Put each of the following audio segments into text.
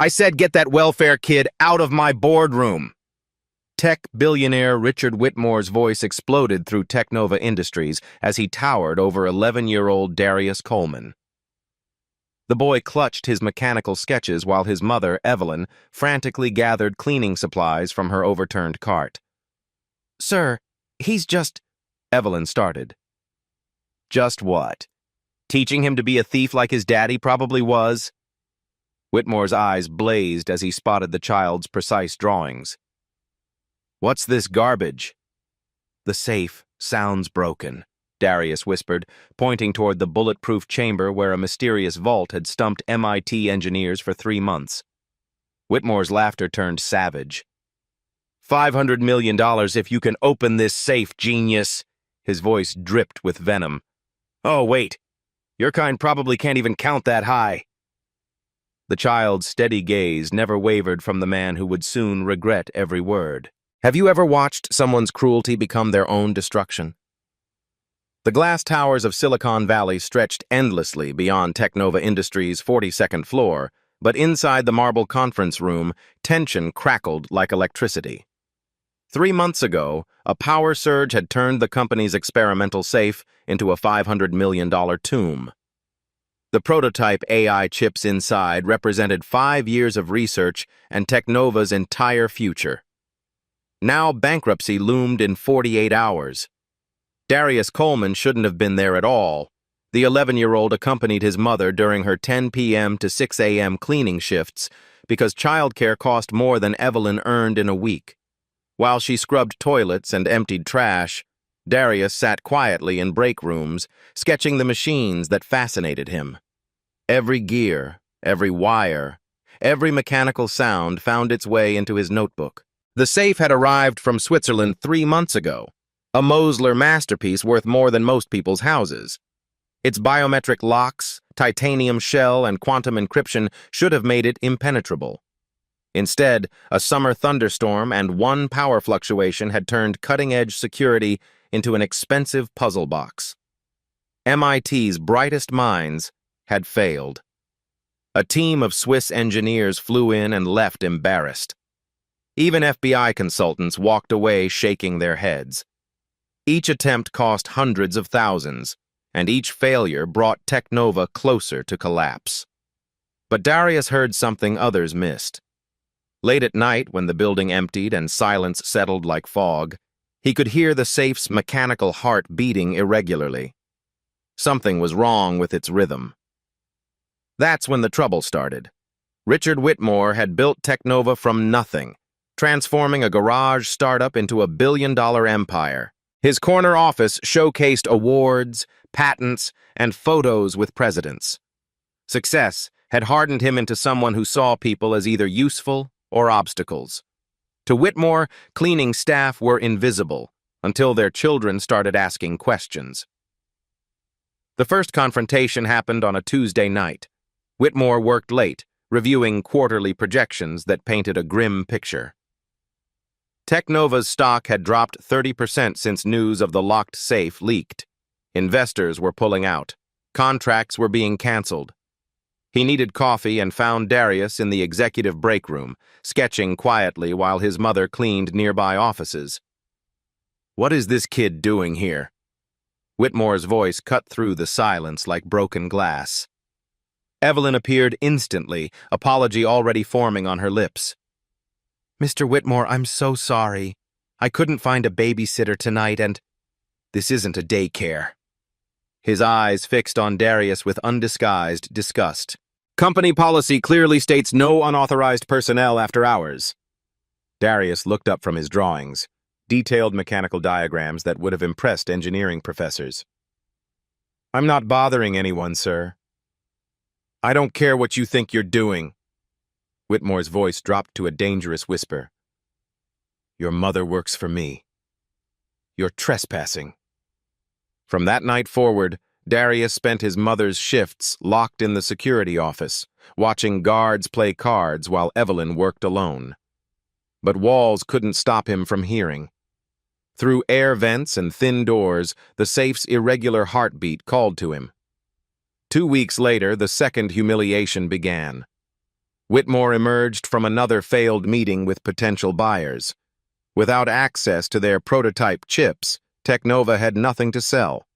I said get that welfare kid out of my boardroom. Tech billionaire Richard Whitmore's voice exploded through Technova Industries as he towered over 11-year-old Darius Coleman. The boy clutched his mechanical sketches while his mother, Evelyn, frantically gathered cleaning supplies from her overturned cart. "Sir, he's just—" Evelyn started. "Just what? Teaching him to be a thief like his daddy probably was?" Whitmore's eyes blazed as he spotted the child's precise drawings. "What's this garbage?" "The safe sounds broken," Darius whispered, pointing toward the bulletproof chamber where a mysterious vault had stumped MIT engineers for 3 months. Whitmore's laughter turned savage. $500 million if you can open this safe, genius." His voice dripped with venom. "Oh, wait. Your kind probably can't even count that high." The child's steady gaze never wavered from the man who would soon regret every word. Have you ever watched someone's cruelty become their own destruction? The glass towers of Silicon Valley stretched endlessly beyond Technova Industries' 42nd floor, but inside the marble conference room, tension crackled like electricity. 3 months ago, a power surge had turned the company's experimental safe into a $500 million tomb. The prototype AI chips inside represented 5 years of research and Technova's entire future. Now bankruptcy loomed in 48 hours. Darius Coleman shouldn't have been there at all. The 11-year-old accompanied his mother during her 10 p.m. to 6 a.m. cleaning shifts because childcare cost more than Evelyn earned in a week. While she scrubbed toilets and emptied trash, Darius sat quietly in break rooms, sketching the machines that fascinated him. Every gear, every wire, every mechanical sound found its way into his notebook. The safe had arrived from Switzerland 3 months ago, a Mosler masterpiece worth more than most people's houses. Its biometric locks, titanium shell, and quantum encryption should have made it impenetrable. Instead, a summer thunderstorm and one power fluctuation had turned cutting-edge security into an expensive puzzle box. MIT's brightest minds had failed. A team of Swiss engineers flew in and left embarrassed. Even FBI consultants walked away shaking their heads. Each attempt cost hundreds of thousands, and each failure brought Technova closer to collapse. But Darius heard something others missed. Late at night, when the building emptied and silence settled like fog, he could hear the safe's mechanical heart beating irregularly. Something was wrong with its rhythm. That's when the trouble started. Richard Whitmore had built Technova from nothing, transforming a garage startup into a billion-dollar empire. His corner office showcased awards, patents, and photos with presidents. Success had hardened him into someone who saw people as either useful or obstacles. To Whitmore, cleaning staff were invisible until their children started asking questions. The first confrontation happened on a Tuesday night. Whitmore worked late, reviewing quarterly projections that painted a grim picture. Technova's stock had dropped 30% since news of the locked safe leaked. Investors were pulling out. Contracts were being canceled. He needed coffee and found Darius in the executive break room, sketching quietly while his mother cleaned nearby offices. "What is this kid doing here?" Whitmore's voice cut through the silence like broken glass. Evelyn appeared instantly, apology already forming on her lips. "Mr. Whitmore, I'm so sorry. I couldn't find a babysitter tonight and—" "This isn't a daycare." His eyes fixed on Darius with undisguised disgust. "Company policy clearly states no unauthorized personnel after hours." Darius looked up from his drawings, detailed mechanical diagrams that would have impressed engineering professors. "I'm not bothering anyone, sir." "I don't care what you think you're doing." Whitmore's voice dropped to a dangerous whisper. "Your mother works for me. You're trespassing." From that night forward, Darius spent his mother's shifts locked in the security office, watching guards play cards while Evelyn worked alone. But walls couldn't stop him from hearing. Through air vents and thin doors, the safe's irregular heartbeat called to him. 2 weeks later, the second humiliation began. Whitmore emerged from another failed meeting with potential buyers. Without access to their prototype chips, Technova had nothing to sell.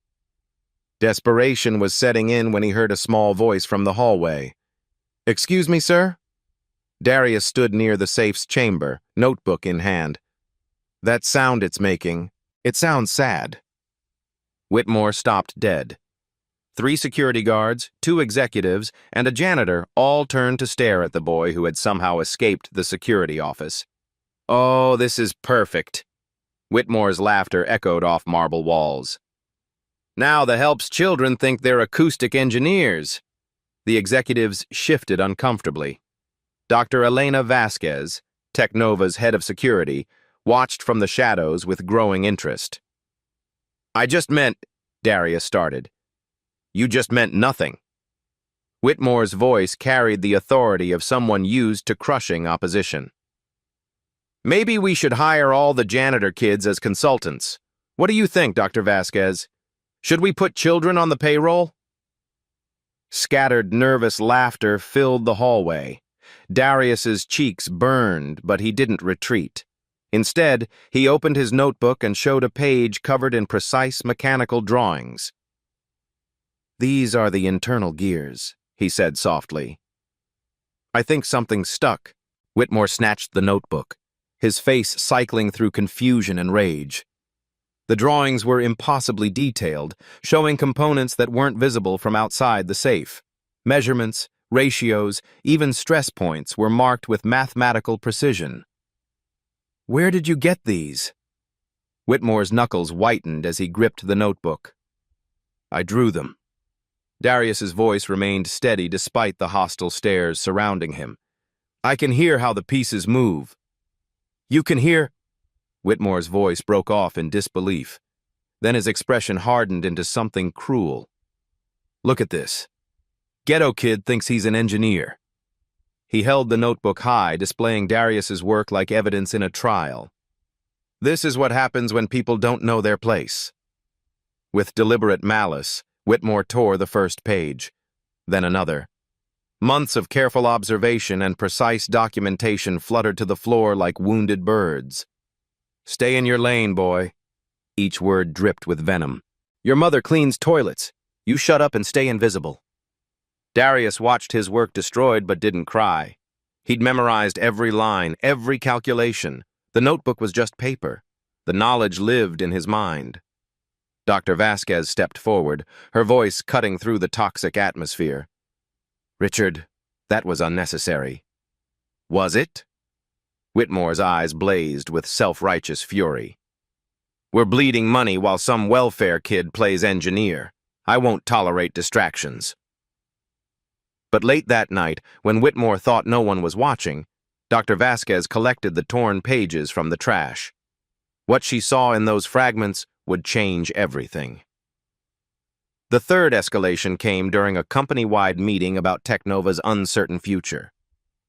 Desperation was setting in when he heard a small voice from the hallway. "Excuse me, sir?" Darius stood near the safe's chamber, notebook in hand. "That sound it's making, it sounds sad." Whitmore stopped dead. 3 security guards, 2 executives, and a janitor all turned to stare at the boy who had somehow escaped the security office. "Oh, this is perfect." Whitmore's laughter echoed off marble walls. "Now the help's children think they're acoustic engineers." The executives shifted uncomfortably. Dr. Elena Vasquez, Technova's head of security, watched from the shadows with growing interest. "I just meant," Darius started. "You just meant nothing." Whitmore's voice carried the authority of someone used to crushing opposition. "Maybe we should hire all the janitor kids as consultants. What do you think, Dr. Vasquez? Should we put children on the payroll?" Scattered, nervous laughter filled the hallway. Darius's cheeks burned, but he didn't retreat. Instead, he opened his notebook and showed a page covered in precise mechanical drawings. "These are the internal gears," he said softly. "I think something stuck." Whitmore snatched the notebook, his face cycling through confusion and rage. The drawings were impossibly detailed, showing components that weren't visible from outside the safe. Measurements, ratios, even stress points were marked with mathematical precision. "Where did you get these?" Whitmore's knuckles whitened as he gripped the notebook. "I drew them." Darius's voice remained steady despite the hostile stares surrounding him. "I can hear how the pieces move." "You can hear—" Whitmore's voice broke off in disbelief. Then his expression hardened into something cruel. "Look at this. Ghetto kid thinks he's an engineer." He held the notebook high, displaying Darius's work like evidence in a trial. "This is what happens when people don't know their place." With deliberate malice, Whitmore tore the first page, then another. Months of careful observation and precise documentation fluttered to the floor like wounded birds. "Stay in your lane, boy." Each word dripped with venom. "Your mother cleans toilets. You shut up and stay invisible." Darius watched his work destroyed but didn't cry. He'd memorized every line, every calculation. The notebook was just paper. The knowledge lived in his mind. Dr. Vasquez stepped forward, her voice cutting through the toxic atmosphere. "Richard, that was unnecessary." "Was it?" Whitmore's eyes blazed with self-righteous fury. "We're bleeding money while some welfare kid plays engineer. I won't tolerate distractions." But late that night, when Whitmore thought no one was watching, Dr. Vasquez collected the torn pages from the trash. What she saw in those fragments would change everything. The third escalation came during a company-wide meeting about Technova's uncertain future.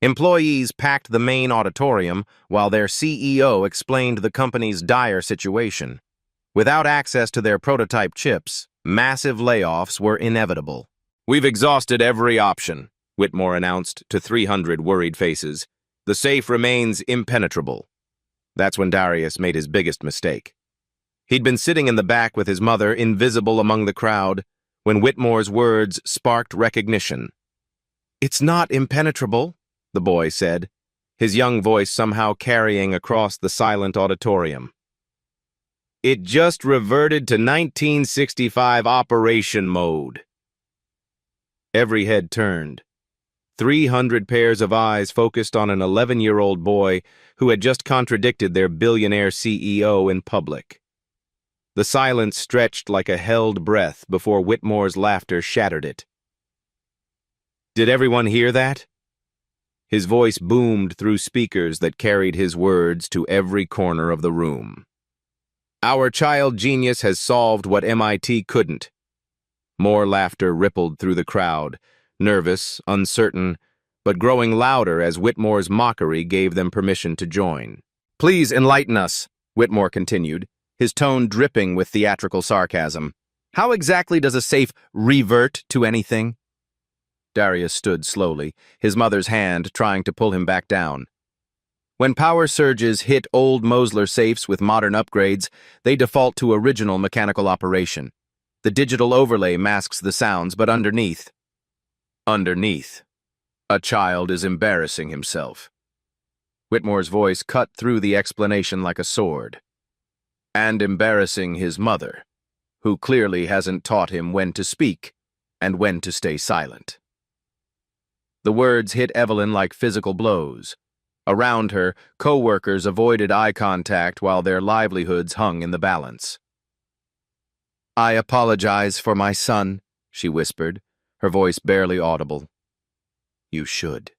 Employees packed the main auditorium while their CEO explained the company's dire situation. Without access to their prototype chips, massive layoffs were inevitable. "We've exhausted every option," Whitmore announced to 300 worried faces. "The safe remains impenetrable." That's when Darius made his biggest mistake. He'd been sitting in the back with his mother, invisible among the crowd, when Whitmore's words sparked recognition. "It's not impenetrable," the boy said, his young voice somehow carrying across the silent auditorium. "It just reverted to 1965 operation mode." Every head turned. 300 pairs of eyes focused on an 11-year-old boy who had just contradicted their billionaire CEO in public. The silence stretched like a held breath before Whitmore's laughter shattered it. "Did everyone hear that?" His voice boomed through speakers that carried his words to every corner of the room. "Our child genius has solved what MIT couldn't." More laughter rippled through the crowd, nervous, uncertain, but growing louder as Whitmore's mockery gave them permission to join. "Please enlighten us," Whitmore continued, his tone dripping with theatrical sarcasm. "How exactly does a safe revert to anything?" Darius stood slowly, his mother's hand trying to pull him back down. When power surges hit old Mosler safes with modern upgrades, they default to original mechanical operation. The digital overlay masks the sounds, but underneath, a child is embarrassing himself. Whitmore's voice cut through the explanation like a sword. And embarrassing his mother, who clearly hasn't taught him when to speak and when to stay silent. The words hit Evelyn like physical blows. Around her, co-workers avoided eye contact while their livelihoods hung in the balance. "I apologize for my son," she whispered, her voice barely audible. "You should."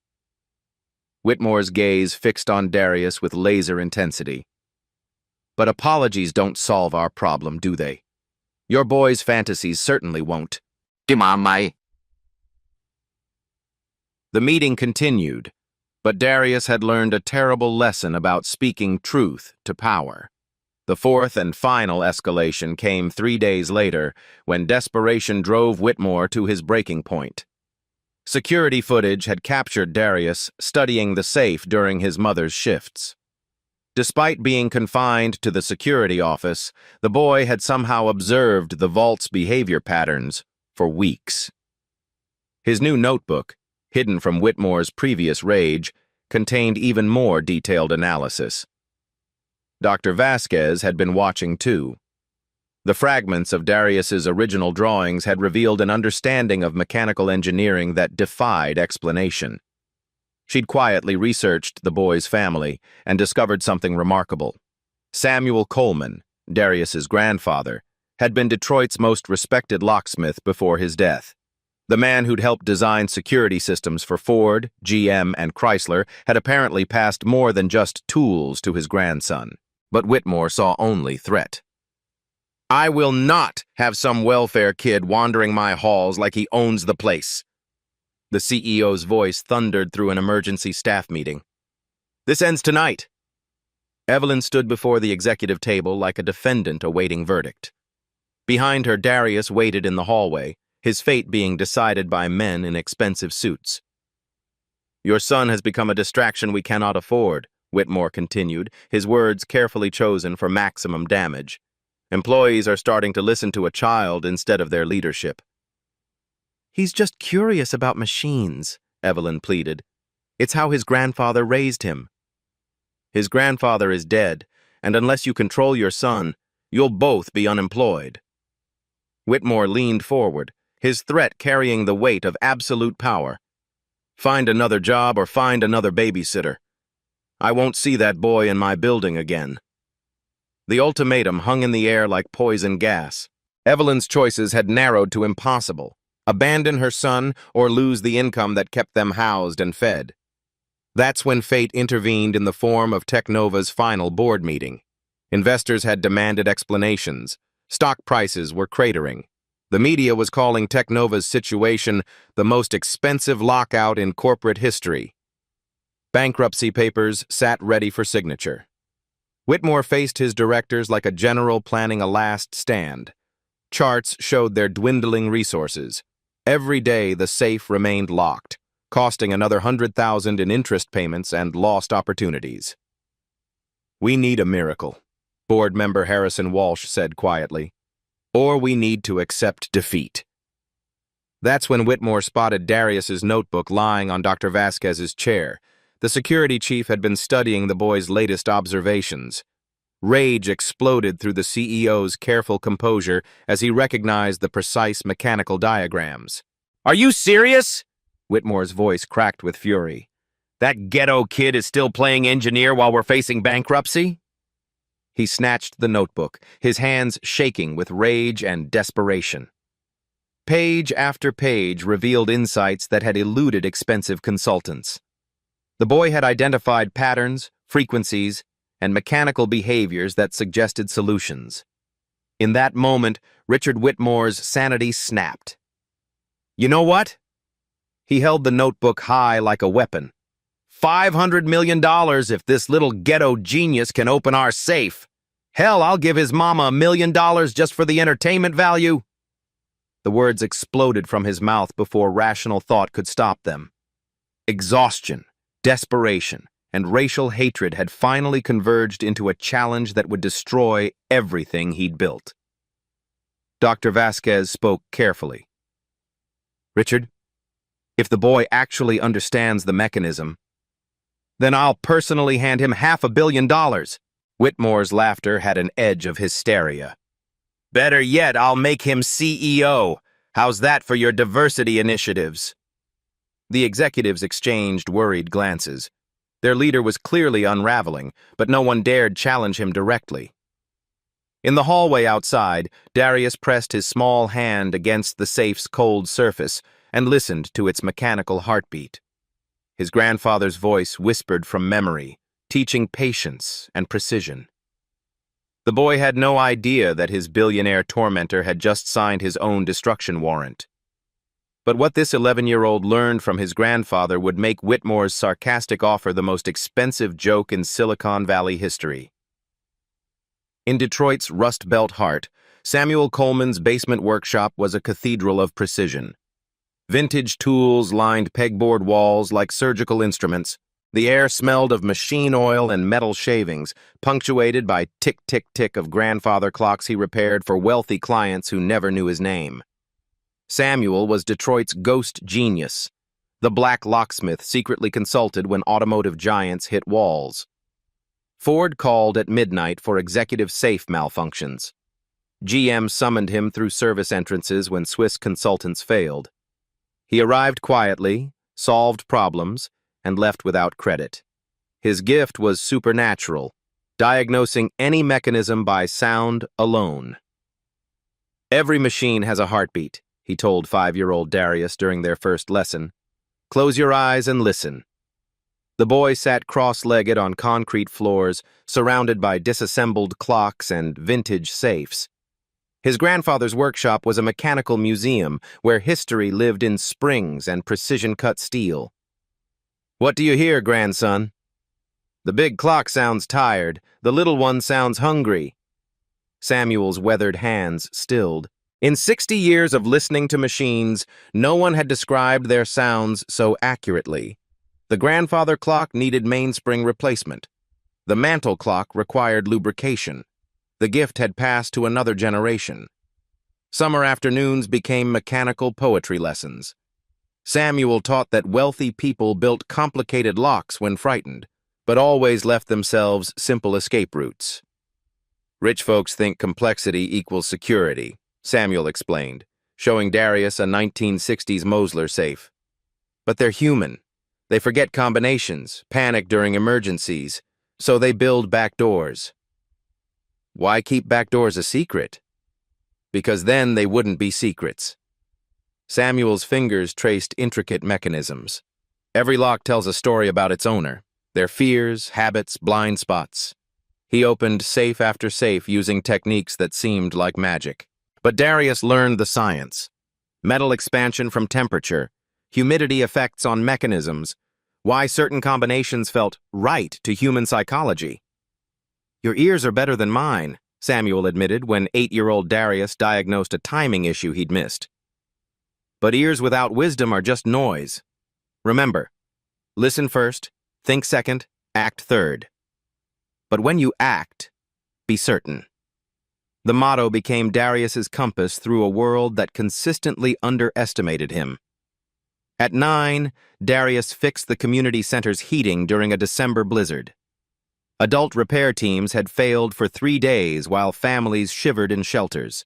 Whitmore's gaze fixed on Darius with laser intensity. "But apologies don't solve our problem, do they? Your boy's fantasies certainly won't." The meeting continued, but Darius had learned a terrible lesson about speaking truth to power. The fourth and final escalation came 3 days later, when desperation drove Whitmore to his breaking point. Security footage had captured Darius studying the safe during his mother's shifts. Despite being confined to the security office, the boy had somehow observed the vault's behavior patterns for weeks. His new notebook, hidden from Whitmore's previous rage, contained even more detailed analysis. Dr. Vasquez had been watching too. The fragments of Darius's original drawings had revealed an understanding of mechanical engineering that defied explanation. She'd quietly researched the boy's family and discovered something remarkable. Samuel Coleman, Darius's grandfather, had been Detroit's most respected locksmith before his death. The man who'd helped design security systems for Ford, GM, and Chrysler had apparently passed more than just tools to his grandson. But Whitmore saw only threat. "I will not have some welfare kid wandering my halls like he owns the place." The CEO's voice thundered through an emergency staff meeting. "This ends tonight." Evelyn stood before the executive table like a defendant awaiting verdict. Behind her, Darius waited in the hallway, his fate being decided by men in expensive suits. "Your son has become a distraction we cannot afford," Whitmore continued, his words carefully chosen for maximum damage. "Employees are starting to listen to a child instead of their leadership." "He's just curious about machines," Evelyn pleaded. "It's how his grandfather raised him." "His grandfather is dead, and unless you control your son, you'll both be unemployed." Whitmore leaned forward, his threat carrying the weight of absolute power. "Find another job or find another babysitter. I won't see that boy in my building again." The ultimatum hung in the air like poison gas. Evelyn's choices had narrowed to impossible: abandon her son or lose the income that kept them housed and fed. That's when fate intervened in the form of Technova's final board meeting. Investors had demanded explanations. Stock prices were cratering. The media was calling Technova's situation the most expensive lockout in corporate history. Bankruptcy papers sat ready for signature. Whitmore faced his directors like a general planning a last stand. Charts showed their dwindling resources. Every day the safe remained locked, costing another $100,000 in interest payments and lost opportunities. "We need a miracle," board member Harrison Walsh said quietly. "Or we need to accept defeat." That's when Whitmore spotted Darius's notebook lying on Dr. Vasquez's chair. The security chief had been studying the boy's latest observations. Rage exploded through the CEO's careful composure as he recognized the precise mechanical diagrams. "Are you serious?" Whitmore's voice cracked with fury. "That ghetto kid is still playing engineer while we're facing bankruptcy?" He snatched the notebook, his hands shaking with rage and desperation. Page after page revealed insights that had eluded expensive consultants. The boy had identified patterns, frequencies, and mechanical behaviors that suggested solutions. In that moment, Richard Whitmore's sanity snapped. "You know what?" He held the notebook high like a weapon. $500 million if this little ghetto genius can open our safe. Hell, I'll give his mama $1 million just for the entertainment value." The words exploded from his mouth before rational thought could stop them. Exhaustion, desperation, and racial hatred had finally converged into a challenge that would destroy everything he'd built. Dr. Vasquez spoke carefully. "Richard, if the boy actually understands the mechanism, then I'll personally hand him $500 million. Whitmore's laughter had an edge of hysteria. "Better yet, I'll make him CEO. How's that for your diversity initiatives?" The executives exchanged worried glances. Their leader was clearly unraveling, but no one dared challenge him directly. In the hallway outside, Darius pressed his small hand against the safe's cold surface and listened to its mechanical heartbeat. His grandfather's voice whispered from memory, teaching patience and precision. The boy had no idea that his billionaire tormentor had just signed his own destruction warrant. But what this 11-year-old learned from his grandfather would make Whitmore's sarcastic offer the most expensive joke in Silicon Valley history. In Detroit's Rust Belt heart, Samuel Coleman's basement workshop was a cathedral of precision. Vintage tools lined pegboard walls like surgical instruments. The air smelled of machine oil and metal shavings, punctuated by tick-tick-tick of grandfather clocks he repaired for wealthy clients who never knew his name. Samuel was Detroit's ghost genius, the black locksmith secretly consulted when automotive giants hit walls. Ford called at midnight for executive safe malfunctions. GM summoned him through service entrances when Swiss consultants failed. He arrived quietly, solved problems, and left without credit. His gift was supernatural, diagnosing any mechanism by sound alone. "Every machine has a heartbeat," he told 5-year-old Darius during their first lesson. "Close your eyes and listen." The boy sat cross-legged on concrete floors, surrounded by disassembled clocks and vintage safes. His grandfather's workshop was a mechanical museum where history lived in springs and precision-cut steel. "What do you hear, grandson?" "The big clock sounds tired. The little one sounds hungry." Samuel's weathered hands stilled. In 60 years of listening to machines, no one had described their sounds so accurately. The grandfather clock needed mainspring replacement. The mantle clock required lubrication. The gift had passed to another generation. Summer afternoons became mechanical poetry lessons. Samuel taught that wealthy people built complicated locks when frightened, but always left themselves simple escape routes. "Rich folks think complexity equals security," Samuel explained, showing Darius a 1960s Mosler safe. "But they're human. They forget combinations, panic during emergencies, so they build back doors." "Why keep back doors a secret?" "Because then they wouldn't be secrets." Samuel's fingers traced intricate mechanisms. Every lock tells a story about its owner, their fears, habits, blind spots. He opened safe after safe using techniques that seemed like magic. But Darius learned the science. Metal expansion from temperature, humidity effects on mechanisms, why certain combinations felt right to human psychology. "Your ears are better than mine," Samuel admitted when 8-year-old Darius diagnosed a timing issue he'd missed. "But ears without wisdom are just noise. Remember, listen first, think second, act third. But when you act, be certain." The motto became Darius's compass through a world that consistently underestimated him. At 9, Darius fixed the community center's heating during a December blizzard. Adult repair teams had failed for 3 days while families shivered in shelters.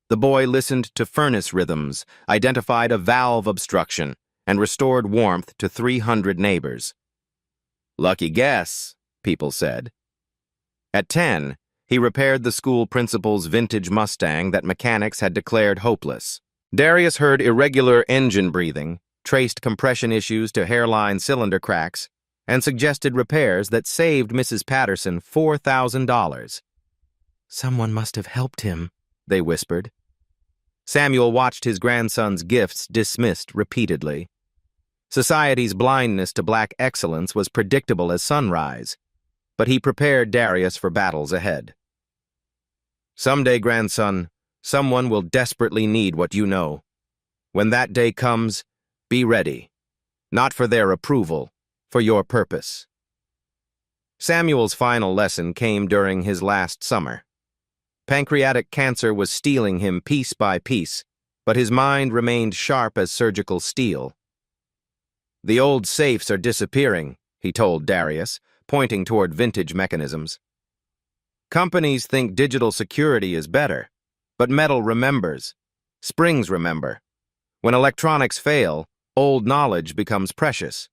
The boy listened to furnace rhythms, identified a valve obstruction, and restored warmth to 300 neighbors. "Lucky guess," people said. At 10, he repaired the school principal's vintage Mustang that mechanics had declared hopeless. Darius heard irregular engine breathing, traced compression issues to hairline cylinder cracks, and suggested repairs that saved Mrs. Patterson $4,000. "Someone must have helped him," they whispered. Samuel watched his grandson's gifts dismissed repeatedly. Society's blindness to black excellence was predictable as sunrise, but he prepared Darius for battles ahead. "Someday, grandson, Someone will desperately need what you know. When that day comes, be ready. Not for their approval, for your purpose. Samuel's final lesson came during his last summer. Pancreatic cancer was stealing him piece by piece, but his mind remained sharp as surgical steel. "The old safes are disappearing," he told Darius, pointing toward vintage mechanisms. "Companies think digital security is better, but metal remembers. Springs remember. When electronics fail, old knowledge becomes precious."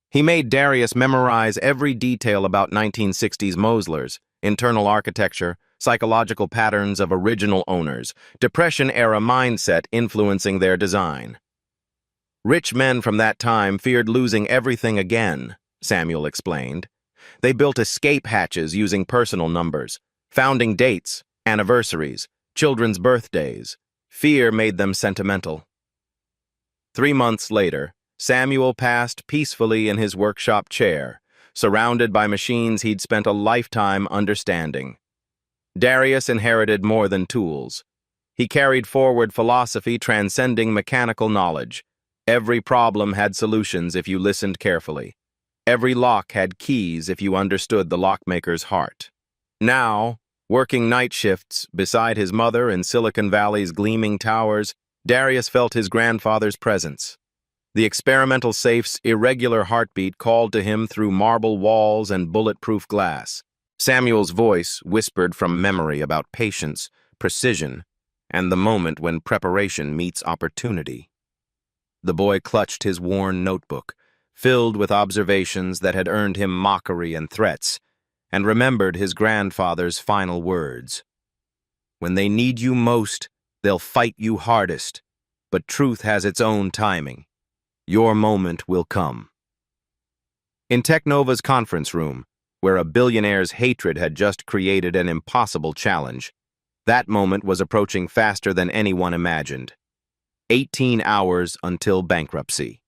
He made Darius memorize every detail about 1960s Moslers, internal architecture, psychological patterns of original owners, Depression-era mindset influencing their design. "Rich men from that time feared losing everything again," Samuel explained. "They built escape hatches using personal numbers, founding dates, anniversaries, children's birthdays. Fear made them sentimental." 3 months later, Samuel passed peacefully in his workshop chair, surrounded by machines he'd spent a lifetime understanding. Darius inherited more than tools. He carried forward philosophy transcending mechanical knowledge. Every problem had solutions if you listened carefully. Every lock had keys if you understood the lockmaker's heart. Now, working night shifts beside his mother in Silicon Valley's gleaming towers, Darius felt his grandfather's presence. The experimental safe's irregular heartbeat called to him through marble walls and bulletproof glass. Samuel's voice whispered from memory about patience, precision, and the moment when preparation meets opportunity. The boy clutched his worn notebook, filled with observations that had earned him mockery and threats, and remembered his grandfather's final words. "When they need you most, they'll fight you hardest, but truth has its own timing. Your moment will come." In Technova's conference room, where a billionaire's hatred had just created an impossible challenge, that moment was approaching faster than anyone imagined. 18 hours until bankruptcy.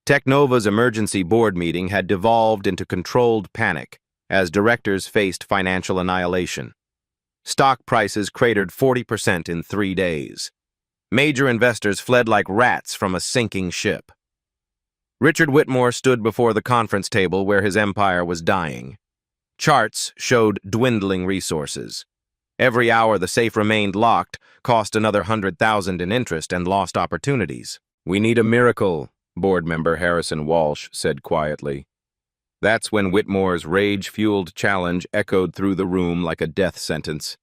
Technova's emergency board meeting had devolved into controlled panic as directors faced financial annihilation. Stock prices cratered 40% in 3 days. Major investors fled like rats from a sinking ship. Richard Whitmore stood before the conference table where his empire was dying. Charts showed dwindling resources. Every hour the safe remained locked cost another 100,000 in interest and lost opportunities. "We need a miracle," board member Harrison Walsh said quietly. That's when Whitmore's rage-fueled challenge echoed through the room like a death sentence.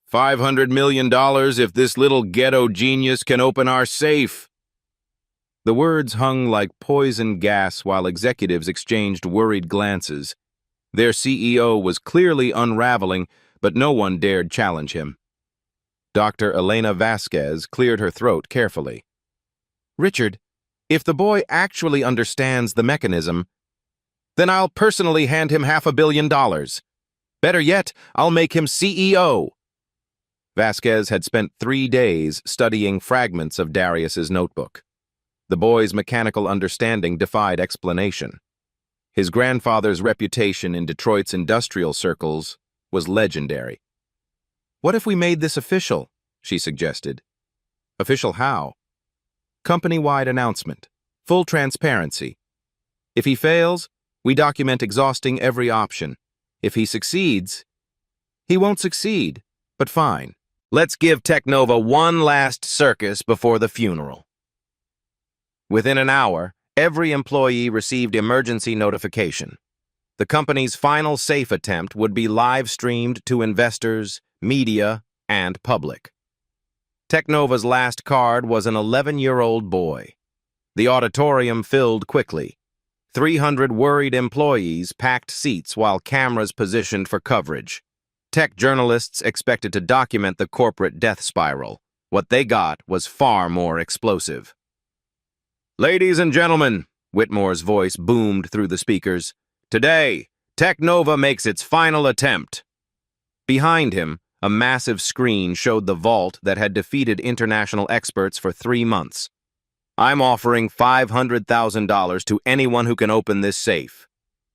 $500 million if this little ghetto genius can open our safe." The words hung like poison gas while executives exchanged worried glances. Their CEO was clearly unraveling, but no one dared challenge him. Dr. Elena Vasquez cleared her throat carefully. "Richard, if the boy actually understands the mechanism, then I'll personally hand him $500 million. Better yet, I'll make him CEO." Vasquez had spent 3 days studying fragments of Darius's notebook. The boy's mechanical understanding defied explanation. His grandfather's reputation in Detroit's industrial circles was legendary. "What if we made this official?" she suggested. "Official how?" "Company-wide announcement. Full transparency. If he fails, we document exhausting every option. If he succeeds, he won't succeed, but fine. Let's give Technova one last circus before the funeral." Within an hour, every employee received emergency notification. The company's final safe attempt would be live-streamed to investors, media, and public. Technova's last card was an 11-year-old boy. The auditorium filled quickly. 300 worried employees packed seats while cameras positioned for coverage. Tech journalists expected to document the corporate death spiral. What they got was far more explosive. "Ladies and gentlemen," Whitmore's voice boomed through the speakers, "today, Technova makes its final attempt." Behind him, a massive screen showed the vault that had defeated international experts for 3 months. "I'm offering $500,000 to anyone who can open this safe."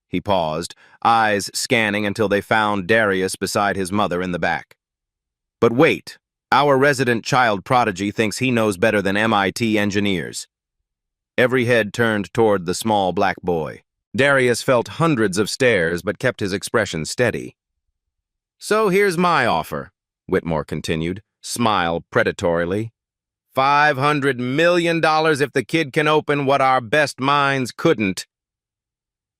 He paused, eyes scanning until they found Darius beside his mother in the back. "But wait," Our resident child prodigy thinks he knows better than MIT engineers. Every head turned toward the small black boy. Darius felt hundreds of stares but kept his expression steady. "So here's my offer," Whitmore continued, smile predatorily. $500 million if the kid can open what our best minds couldn't."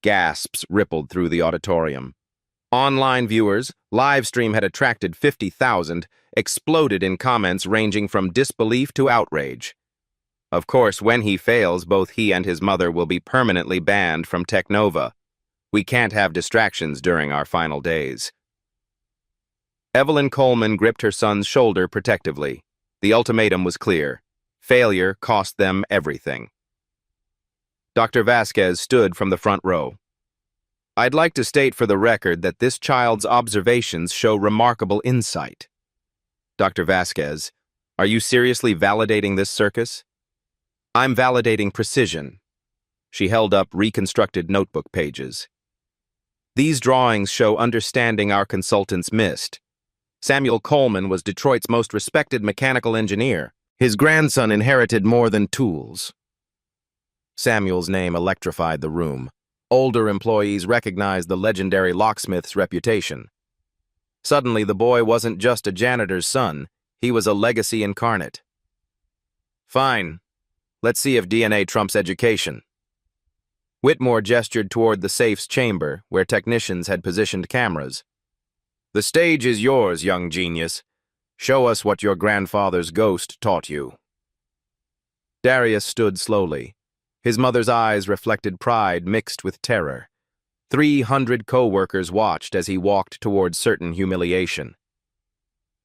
Gasps rippled through the auditorium. Online viewers, live stream had attracted 50,000, exploded in comments ranging from disbelief to outrage. Of course, when he fails, both he and his mother will be permanently banned from Technova. We can't have distractions during our final days. Evelyn Coleman gripped her son's shoulder protectively. The ultimatum was clear. Failure cost them everything. Dr. Vasquez stood from the front row. "I'd like to state for the record that this child's observations show remarkable insight." "Dr. Vasquez, are you seriously validating this circus?" "I'm validating precision." She held up reconstructed notebook pages. "These drawings show understanding our consultants missed. Samuel Coleman was Detroit's most respected mechanical engineer. His grandson inherited more than tools." Samuel's name electrified the room. Older employees recognized the legendary locksmith's reputation. Suddenly, the boy wasn't just a janitor's son. He was a legacy incarnate. "Fine. Let's see if DNA trumps education." Whitmore gestured toward the safe's chamber, where technicians had positioned cameras. "The stage is yours, young genius. Show us what your grandfather's ghost taught you." Darius stood slowly. His mother's eyes reflected pride mixed with terror. 300 co-workers watched as he walked toward certain humiliation.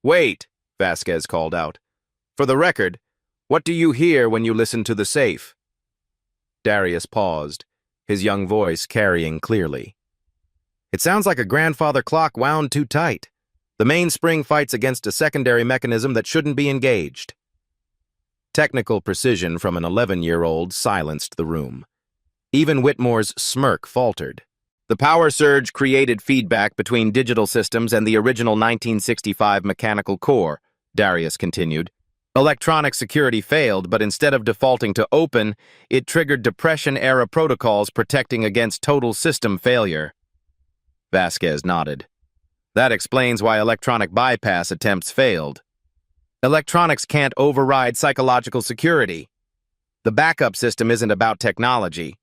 "Wait," Vasquez called out. "For the record, what do you hear when you listen to the safe?" Darius paused, his young voice carrying clearly. "It sounds like a grandfather clock wound too tight. The mainspring fights against a secondary mechanism that shouldn't be engaged." Technical precision from an 11-year-old silenced the room. Even Whitmore's smirk faltered. "The power surge created feedback between digital systems and the original 1965 mechanical core," Darius continued. "Electronic security failed, but instead of defaulting to open, it triggered Depression-era protocols protecting against total system failure." Vasquez nodded. "That explains why electronic bypass attempts failed. Electronics can't override psychological security. The backup system isn't about technology.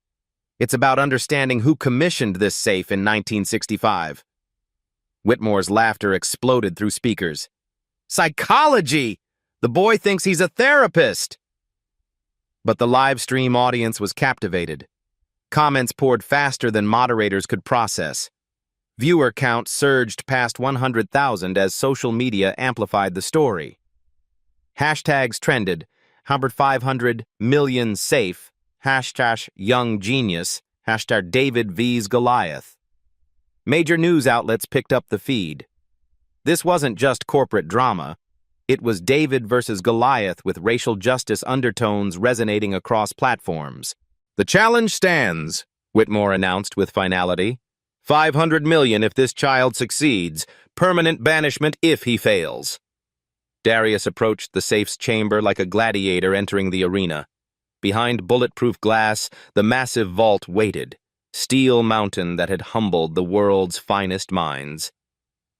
It's about understanding who commissioned this safe in 1965. Whitmore's laughter exploded through speakers. "Psychology! The boy thinks he's a therapist!" But the live stream audience was captivated. Comments poured faster than moderators could process. Viewer count surged past 100,000 as social media amplified the story. Hashtags trended, Hubbard 500 million safe, hashtag young genius, hashtag David vs. Goliath. Major news outlets picked up the feed. This wasn't just corporate drama. It was David versus Goliath with racial justice undertones resonating across platforms. "The challenge stands," Whitmore announced with finality. $500 million if this child succeeds, permanent banishment if he fails. Darius approached the safe's chamber like a gladiator entering the arena. Behind bulletproof glass, the massive vault waited, steel mountain that had humbled the world's finest minds.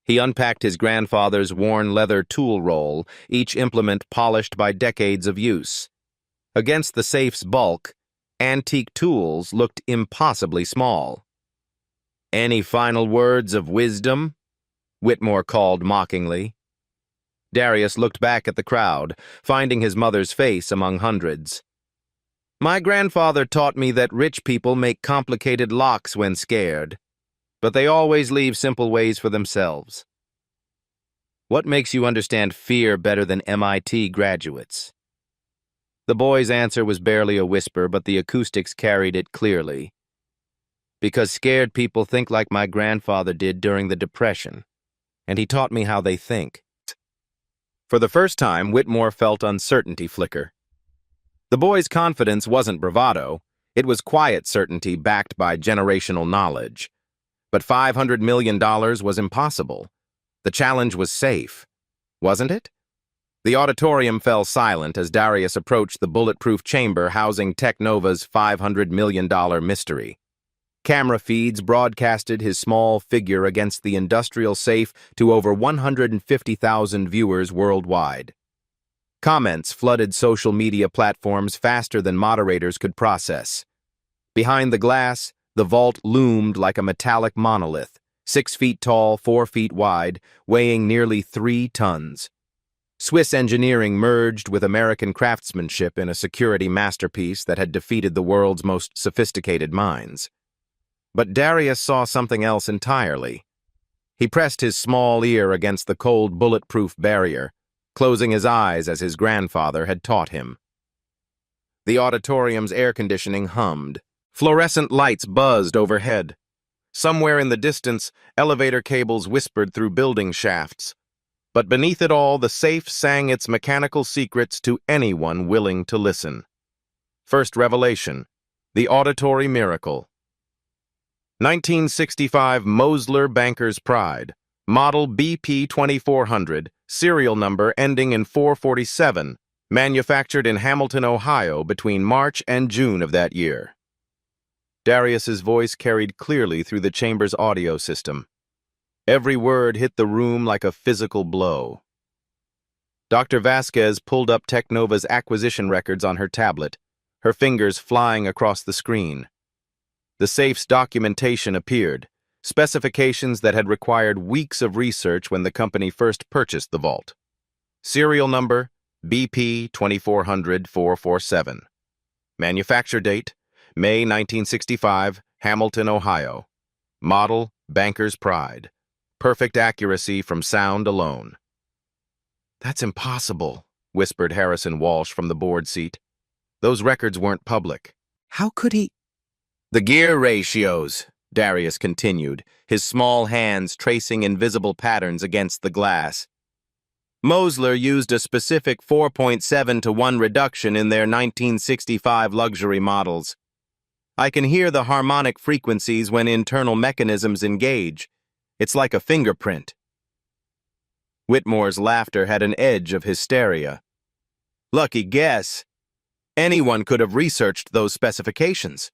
He unpacked his grandfather's worn leather tool roll, each implement polished by decades of use. Against the safe's bulk, antique tools looked impossibly small. "Any final words of wisdom?" Whitmore called mockingly. Darius looked back at the crowd, finding his mother's face among hundreds. "My grandfather taught me that rich people make complicated locks when scared, but they always leave simple ways for themselves." "What makes you understand fear better than MIT graduates?" The boy's answer was barely a whisper, but the acoustics carried it clearly. "Because scared people think like my grandfather did during the Depression, and he taught me how they think." For the first time, Whitmore felt uncertainty flicker. The boy's confidence wasn't bravado. It was quiet certainty backed by generational knowledge. But $500 million was impossible. The challenge was safe, wasn't it? The auditorium fell silent as Darius approached the bulletproof chamber housing Technova's $500 million mystery. Camera feeds broadcasted his small figure against the industrial safe to over 150,000 viewers worldwide. Comments flooded social media platforms faster than moderators could process. Behind the glass, the vault loomed like a metallic monolith, 6 feet tall, 4 feet wide, weighing nearly 3 tons. Swiss engineering merged with American craftsmanship in a security masterpiece that had defeated the world's most sophisticated minds. But Darius saw something else entirely. He pressed his small ear against the cold bulletproof barrier, closing his eyes as his grandfather had taught him. The auditorium's air conditioning hummed. Fluorescent lights buzzed overhead. Somewhere in the distance, elevator cables whispered through building shafts. But beneath it all, the safe sang its mechanical secrets to anyone willing to listen. First revelation: the auditory miracle. 1965 Mosler Banker's Pride, model BP 2400, serial number ending in 447, manufactured in Hamilton, Ohio between March and June of that year. Darius's voice carried clearly through the chamber's audio system. Every word hit the room like a physical blow. Dr. Vasquez pulled up Technova's acquisition records on her tablet, her fingers flying across the screen. The safe's documentation appeared, specifications that had required weeks of research when the company first purchased the vault. Serial number, BP 2400-447. Manufacture date, May 1965, Hamilton, Ohio. Model, Banker's Pride. Perfect accuracy from sound alone. "That's impossible," whispered Harrison Walsh from the board seat. "Those records weren't public." How could he? "The gear ratios," Darius continued, his small hands tracing invisible patterns against the glass. "Mosler used a specific 4.7 to 1 reduction in their 1965 luxury models. I can hear the harmonic frequencies when internal mechanisms engage. It's like a fingerprint." Whitmore's laughter had an edge of hysteria. "Lucky guess. Anyone could have researched those specifications."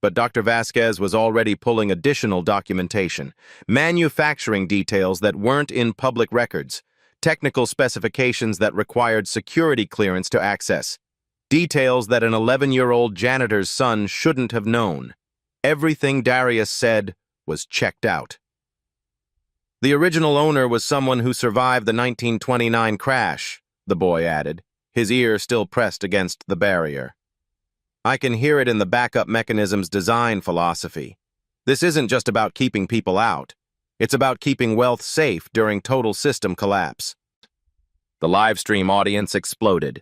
But Dr. Vasquez was already pulling additional documentation, manufacturing details that weren't in public records, technical specifications that required security clearance to access, details that an 11-year-old janitor's son shouldn't have known. Everything Darius said was checked out. "The original owner was someone who survived the 1929 crash," the boy added, his ear still pressed against the barrier. "I can hear it in the backup mechanism's design philosophy. This isn't just about keeping people out. It's about keeping wealth safe during total system collapse." The livestream audience exploded.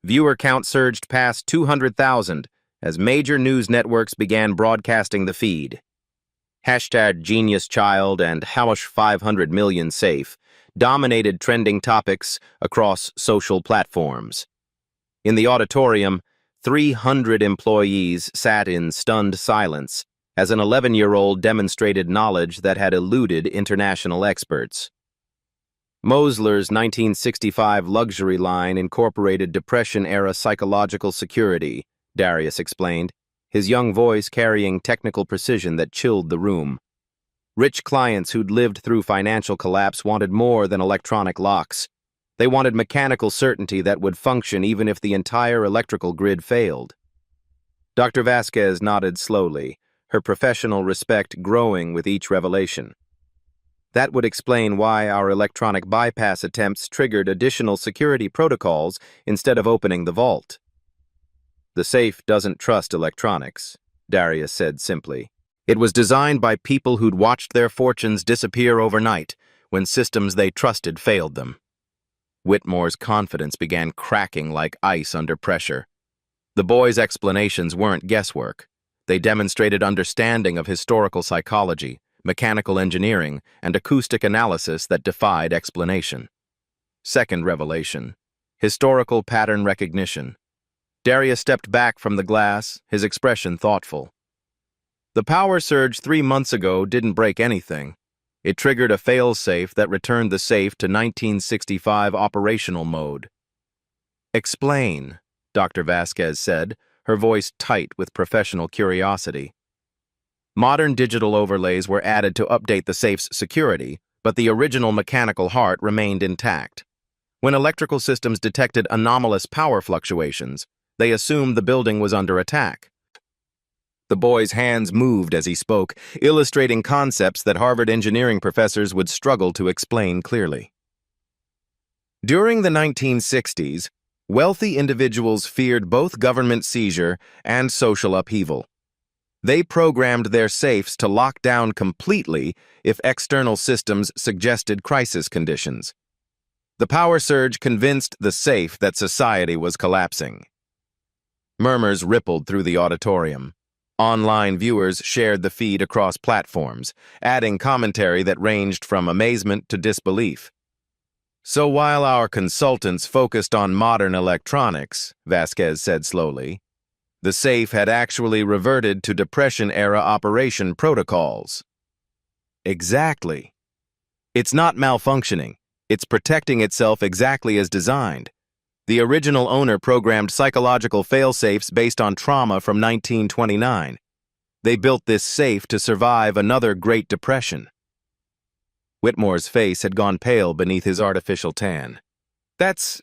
Viewer count surged past 200,000 as major news networks began broadcasting the feed. #GeniusChild and Howush 500 million safe dominated trending topics across social platforms. In the auditorium, 300 employees sat in stunned silence as an 11-year-old demonstrated knowledge that had eluded international experts. Mosler's 1965 luxury line incorporated Depression-era psychological security, Darius explained, his young voice carrying technical precision that chilled the room. Rich clients who'd lived through financial collapse wanted more than electronic locks. They wanted mechanical certainty that would function even if the entire electrical grid failed. Dr. Vasquez nodded slowly, her professional respect growing with each revelation. That would explain why our electronic bypass attempts triggered additional security protocols instead of opening the vault. "The safe doesn't trust electronics," Darius said simply. "It was designed by people who'd watched their fortunes disappear overnight when systems they trusted failed them." Whitmore's confidence began cracking like ice under pressure. The boy's explanations weren't guesswork. They demonstrated understanding of historical psychology, mechanical engineering, and acoustic analysis that defied explanation. Second revelation: historical pattern recognition. Darius stepped back from the glass, his expression thoughtful. "The power surge 3 months ago didn't break anything. It triggered a fail-safe that returned the safe to 1965 operational mode. "Explain," Dr. Vasquez said, her voice tight with professional curiosity. Modern digital overlays were added to update the safe's security, but the original mechanical heart remained intact. When electrical systems detected anomalous power fluctuations, they assumed the building was under attack. The boy's hands moved as he spoke, illustrating concepts that Harvard engineering professors would struggle to explain clearly. During the 1960s, wealthy individuals feared both government seizure and social upheaval. They programmed their safes to lock down completely if external systems suggested crisis conditions. The power surge convinced the safe that society was collapsing. Murmurs rippled through the auditorium. Online viewers shared the feed across platforms, adding commentary that ranged from amazement to disbelief. "So while our consultants focused on modern electronics," Vasquez said slowly, "the safe had actually reverted to Depression-era operation protocols." Exactly. It's not malfunctioning. It's protecting itself exactly as designed. The original owner programmed psychological fail-safes based on trauma from 1929. They built this safe to survive another Great Depression. Whitmore's face had gone pale beneath his artificial tan. That's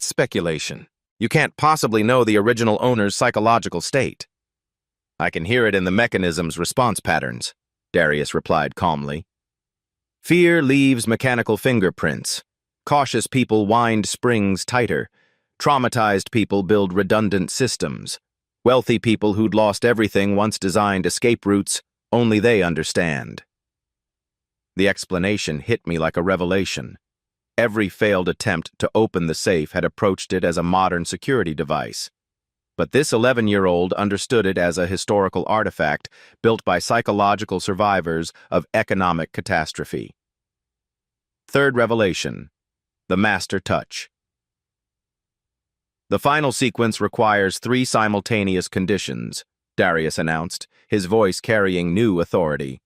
speculation. You can't possibly know the original owner's psychological state." "I can hear it in the mechanism's response patterns," Darius replied calmly. "Fear leaves mechanical fingerprints. Cautious people wind springs tighter. Traumatized people build redundant systems. Wealthy people who'd lost everything once designed escape routes. Only they understand." The explanation hit me like a revelation. Every failed attempt to open the safe had approached it as a modern security device. But this 11-year-old understood it as a historical artifact built by psychological survivors of economic catastrophe. Third revelation: the master touch. "The final sequence requires 3 simultaneous conditions," Darius announced, his voice carrying new authority.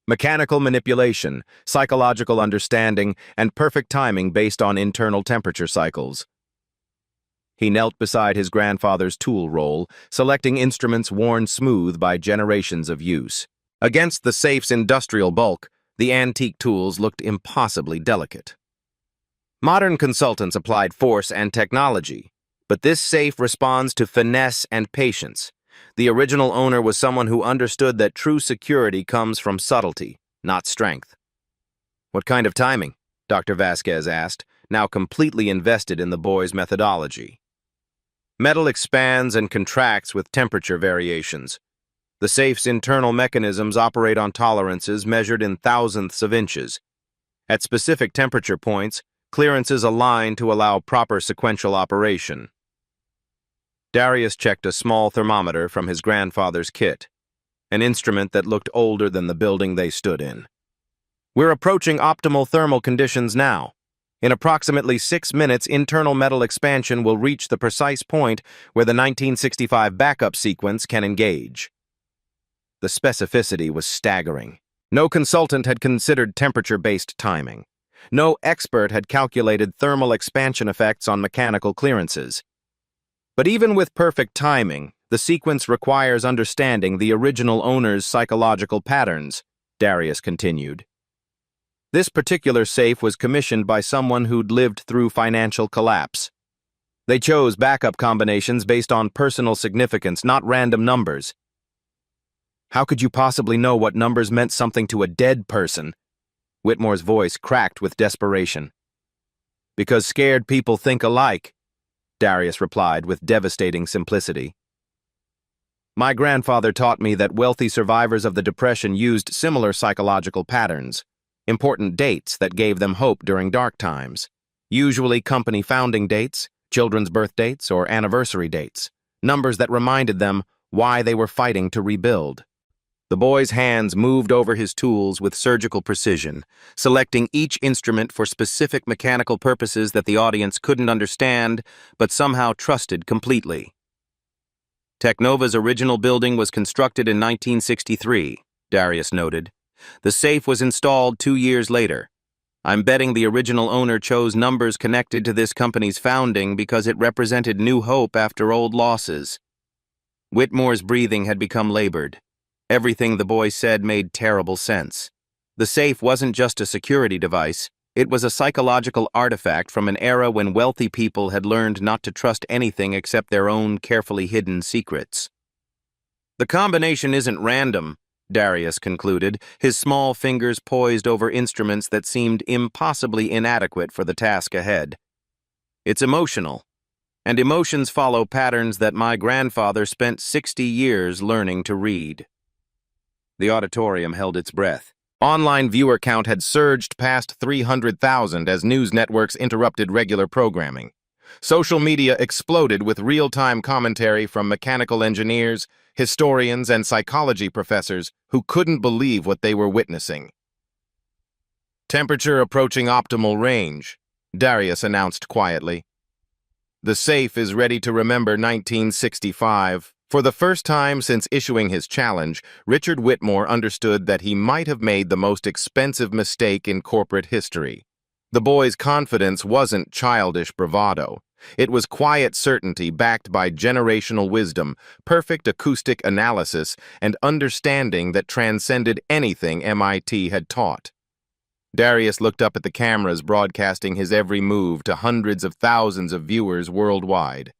"Mechanical manipulation, psychological understanding, and perfect timing based on internal temperature cycles." He knelt beside his grandfather's tool roll, selecting instruments worn smooth by generations of use. Against the safe's industrial bulk, the antique tools looked impossibly delicate. Modern consultants applied force and technology, but this safe responds to finesse and patience. The original owner was someone who understood that true security comes from subtlety, not strength. "What kind of timing?" Dr. Vasquez asked, now completely invested in the boy's methodology. "Metal expands and contracts with temperature variations. The safe's internal mechanisms operate on tolerances measured in thousandths of inches. At specific temperature points, clearances align to allow proper sequential operation." Darius checked a small thermometer from his grandfather's kit, an instrument that looked older than the building they stood in. "We're approaching optimal thermal conditions now. In approximately 6 minutes, internal metal expansion will reach the precise point where the 1965 backup sequence can engage." The specificity was staggering. No consultant had considered temperature-based timing. No expert had calculated thermal expansion effects on mechanical clearances. But even with perfect timing, the sequence requires understanding the original owner's psychological patterns, Darius continued. This particular safe was commissioned by someone who'd lived through financial collapse. They chose backup combinations based on personal significance, not random numbers. "How could you possibly know what numbers meant something to a dead person?" Whitmore's voice cracked with desperation. "Because scared people think alike," Darius replied with devastating simplicity. "My grandfather taught me that wealthy survivors of the Depression used similar psychological patterns, important dates that gave them hope during dark times, usually company founding dates, children's birth dates, or anniversary dates, numbers that reminded them why they were fighting to rebuild." The boy's hands moved over his tools with surgical precision, selecting each instrument for specific mechanical purposes that the audience couldn't understand, but somehow trusted completely. "Technova's original building was constructed in 1963, Darius noted, The safe was installed 2 years later. I'm betting the original owner chose numbers connected to this company's founding because it represented new hope after old losses. Whitmore's breathing had become labored. Everything the boy said made terrible sense. The safe wasn't just a security device. It was a psychological artifact from an era when wealthy people had learned not to trust anything except their own carefully hidden secrets. The combination isn't random, Darius concluded, his small fingers poised over instruments that seemed impossibly inadequate for the task ahead. It's emotional, and emotions follow patterns that my grandfather spent 60 years learning to read. The auditorium held its breath. Online viewer count had surged past 300,000 as news networks interrupted regular programming. Social media exploded with real-time commentary from mechanical engineers, historians, and psychology professors who couldn't believe what they were witnessing. "Temperature approaching optimal range," Darius announced quietly. "The safe is ready to remember 1965. For the first time since issuing his challenge, Richard Whitmore understood that he might have made the most expensive mistake in corporate history. The boy's confidence wasn't childish bravado. It was quiet certainty backed by generational wisdom, perfect acoustic analysis, and understanding that transcended anything MIT had taught. Darius looked up at the cameras broadcasting his every move to hundreds of thousands of viewers worldwide.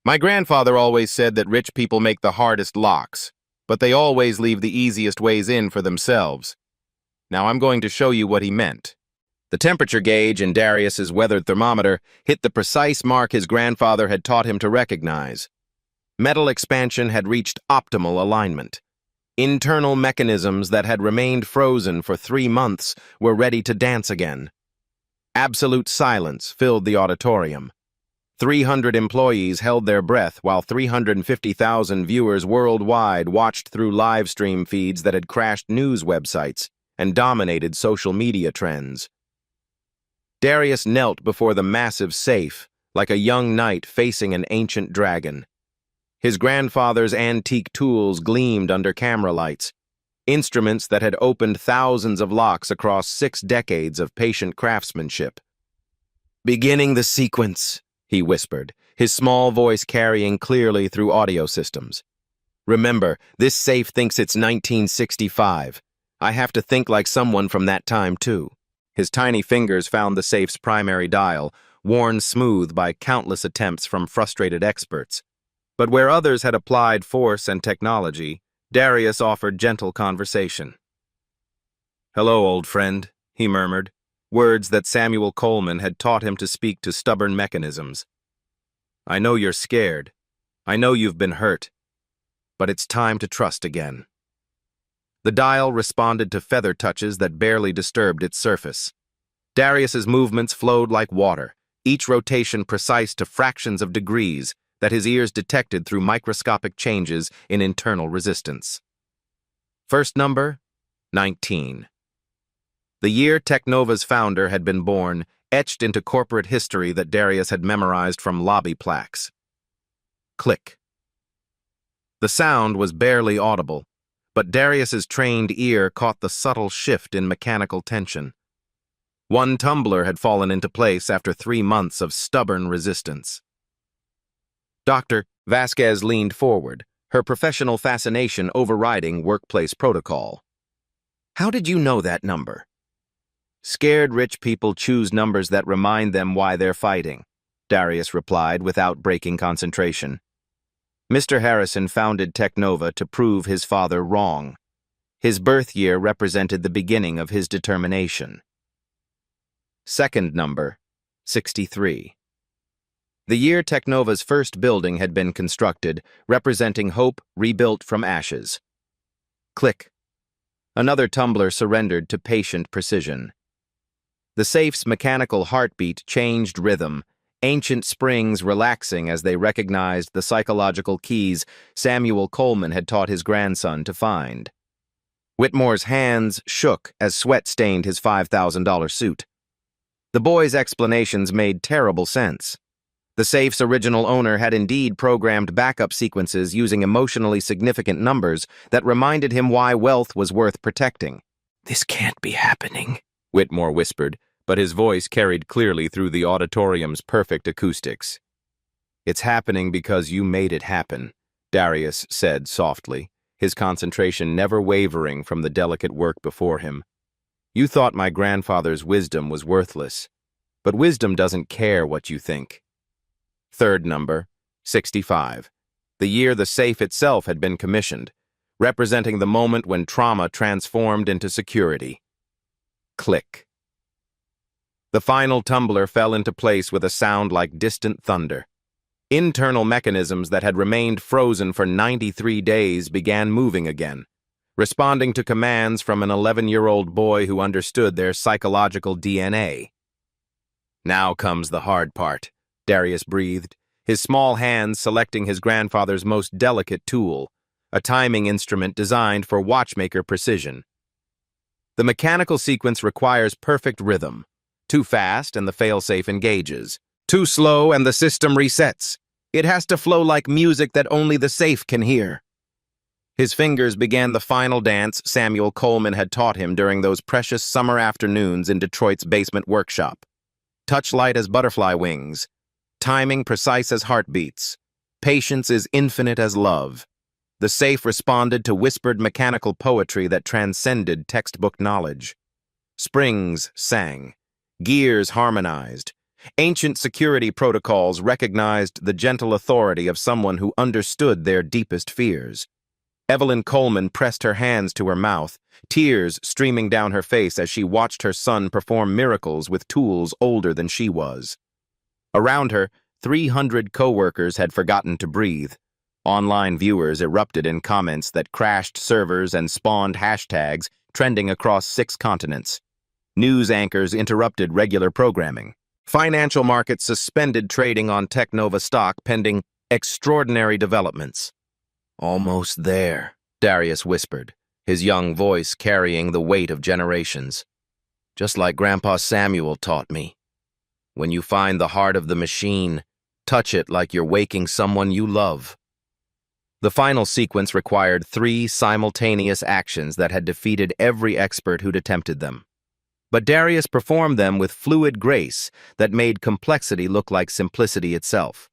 "My grandfather always said that rich people make the hardest locks, but they always leave the easiest ways in for themselves. Now I'm going to show you what he meant." The temperature gauge in Darius's weathered thermometer hit the precise mark his grandfather had taught him to recognize. Metal expansion had reached optimal alignment. Internal mechanisms that had remained frozen for 3 months were ready to dance again. Absolute silence filled the auditorium. 300 employees held their breath while 350,000 viewers worldwide watched through live stream feeds that had crashed news websites and dominated social media trends. Darius knelt before the massive safe, like a young knight facing an ancient dragon. His grandfather's antique tools gleamed under camera lights, instruments that had opened thousands of locks across 6 decades of patient craftsmanship. "Beginning the sequence," he whispered, his small voice carrying clearly through audio systems. "Remember, this safe thinks it's 1965. I have to think like someone from that time, too." His tiny fingers found the safe's primary dial, worn smooth by countless attempts from frustrated experts. But where others had applied force and technology, Darius offered gentle conversation. "Hello, old friend," he murmured, words that Samuel Coleman had taught him to speak to stubborn mechanisms. "I know you're scared. I know you've been hurt. But it's time to trust again." The dial responded to feather touches that barely disturbed its surface. Darius's movements flowed like water, each rotation precise to fractions of degrees that his ears detected through microscopic changes in internal resistance. First number, 19. The year Technova's founder had been born, etched into corporate history that Darius had memorized from lobby plaques. Click. The sound was barely audible, but Darius's trained ear caught the subtle shift in mechanical tension. One tumbler had fallen into place after 3 months of stubborn resistance. Dr. Vasquez leaned forward, her professional fascination overriding workplace protocol. "How did you know that number?" "Scared rich people choose numbers that remind them why they're fighting," Darius replied without breaking concentration. Mr. Harrison founded Technova to prove his father wrong. His birth year represented the beginning of his determination. Second number, 63. The year Technova's first building had been constructed, representing hope rebuilt from ashes. Click. Another tumbler surrendered to patient precision. The safe's mechanical heartbeat changed rhythm, ancient springs relaxing as they recognized the psychological keys Samuel Coleman had taught his grandson to find. Whitmore's hands shook as sweat stained his $5,000 suit. The boy's explanations made terrible sense. The safe's original owner had indeed programmed backup sequences using emotionally significant numbers that reminded him why wealth was worth protecting. "This can't be happening," Whitmore whispered, but his voice carried clearly through the auditorium's perfect acoustics. "It's happening because you made it happen," Darius said softly, his concentration never wavering from the delicate work before him. "You thought my grandfather's wisdom was worthless, but wisdom doesn't care what you think." Third number, 65, the year the safe itself had been commissioned, representing the moment when trauma transformed into security. Click. The final tumbler fell into place with a sound like distant thunder. Internal mechanisms that had remained frozen for 93 days began moving again, responding to commands from an 11-year-old boy who understood their psychological DNA. "Now comes the hard part," Darius breathed, his small hands selecting his grandfather's most delicate tool, a timing instrument designed for watchmaker precision. The mechanical sequence requires perfect rhythm. Too fast and the failsafe engages. Too slow and the system resets. It has to flow like music that only the safe can hear. His fingers began the final dance Samuel Coleman had taught him during those precious summer afternoons in Detroit's basement workshop. Touch light as butterfly wings. Timing precise as heartbeats. Patience is infinite as love. The safe responded to whispered mechanical poetry that transcended textbook knowledge. Springs sang. Gears harmonized. Ancient security protocols recognized the gentle authority of someone who understood their deepest fears. Evelyn Coleman pressed her hands to her mouth, tears streaming down her face as she watched her son perform miracles with tools older than she was. Around her, 300 co-workers had forgotten to breathe. Online viewers erupted in comments that crashed servers and spawned hashtags trending across 6 continents. News anchors interrupted regular programming. Financial markets suspended trading on Technova stock pending extraordinary developments. "Almost there," Darius whispered, his young voice carrying the weight of generations. "Just like Grandpa Samuel taught me. When you find the heart of the machine, touch it like you're waking someone you love." The final sequence required 3 simultaneous actions that had defeated every expert who'd attempted them. But Darius performed them with fluid grace that made complexity look like simplicity itself.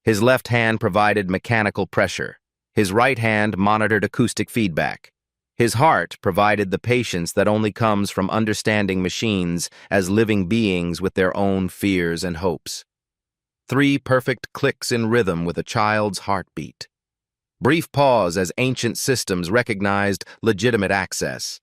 His left hand provided mechanical pressure. His right hand monitored acoustic feedback. His heart provided the patience that only comes from understanding machines as living beings with their own fears and hopes. 3 perfect clicks in rhythm with a child's heartbeat. Brief pause as ancient systems recognized legitimate access.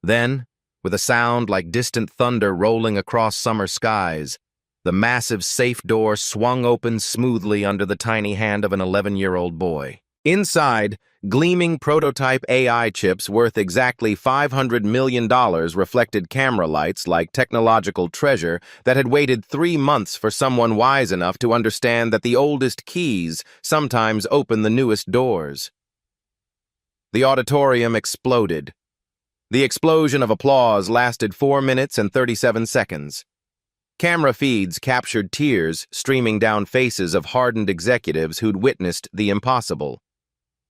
Then, with a sound like distant thunder rolling across summer skies, the massive safe door swung open smoothly under the tiny hand of an 11-year-old boy. Inside, gleaming prototype AI chips worth exactly $500 million reflected camera lights like technological treasure that had waited 3 months for someone wise enough to understand that the oldest keys sometimes open the newest doors. The auditorium exploded. The explosion of applause lasted 4 minutes and 37 seconds. Camera feeds captured tears streaming down faces of hardened executives who'd witnessed the impossible.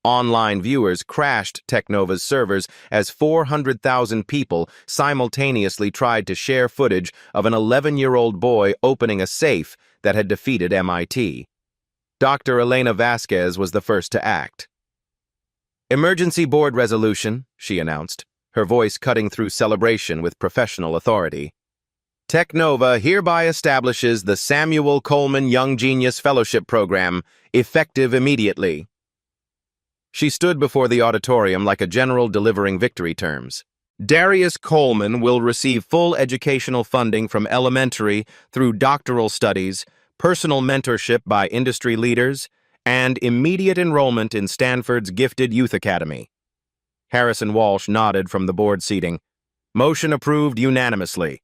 Online viewers crashed Technova's servers as 400,000 people simultaneously tried to share footage of an 11-year-old boy opening a safe that had defeated MIT. Dr. Elena Vasquez was the first to act. "Emergency board resolution," she announced, her voice cutting through celebration with professional authority. "Technova hereby establishes the Samuel Coleman Young Genius Fellowship Program, effective immediately." She stood before the auditorium like a general delivering victory terms. "Darius Coleman will receive full educational funding from elementary through doctoral studies, personal mentorship by industry leaders, and immediate enrollment in Stanford's Gifted Youth Academy." Harrison Walsh nodded from the board seating. "Motion approved unanimously.